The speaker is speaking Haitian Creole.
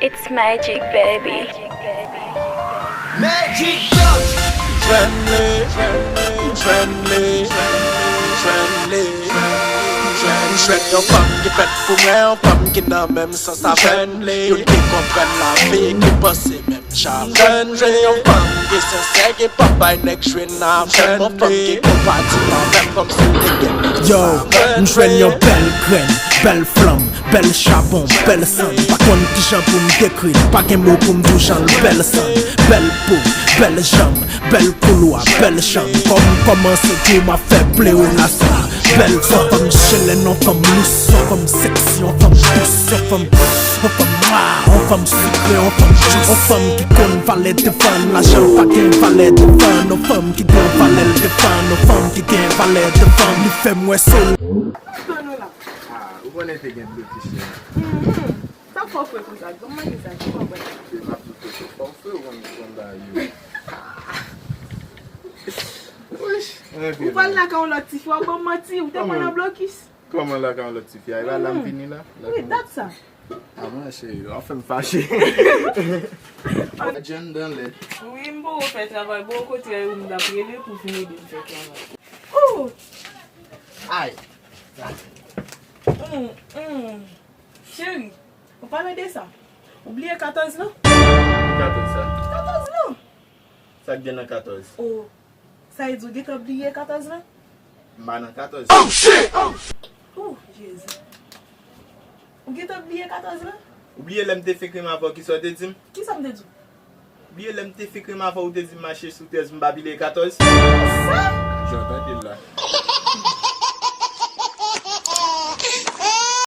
It's magic, baby. Magic Drugs. Friendly. Yo femme qui pète pour moi, femme qui n'a même sans sa friendly. Yo qui comprennent la vie, qui passe même charme. Friendly, yo femme qui sincère, qui pas by next win na friendly. Femme qui compatible, même comme si Yo, m'jwen yon belle graine, belle flamme, belle charbon, belle sang. Pas kon ti jan pou m'dekri, pas gen mot pou m'dou jan belle sang. Belle peau, belle jambe, belle couloir, belle chambre. Comme commencer tout m'a fait blé ou la sa. Belle femme, chelen, on femme lousse, on femme sexy, on femme douce, on femme noire, on femme sucrée, on femme juice. On femme qui kon valet de fan, la jambe pas gen valet de fan. On femme qui gen valet de fan, on femme qui gen valet de fan. Li fait moi seul. Ou konen te gen blokish. Sa fò fwe pou sa, gom mani sa, ki fò fwe. Ma tout se fò fwe ou kon da yo. Ou pal la ka ou lotif, ou gom mati, ou te kon a blokis. Koman la kan lotifi? Ay la lam vini la? Oui, dat sa. A mwen che, an fè m fache. Jen dan let. Oui, mbo ou fè travay, bo kote ou mda prele pou fini di fè travay. Oh! Ay! Chéri, ou pale de sa? Oubliye 14 nan? 14 sa. 14 nan? Sak gen nan 14. Oh, sa e djou get oubliye 14 nan? Mba nan 14. Oh, Jezi. Ou get oubliye 14 nan? Oubliye lem te fikri ma vò ki so te dim? Ki sa mde djou? Oubliye lem te fikri ma vò ou te dim mache sou tez mbabile 14? Sa? Jontan dil la.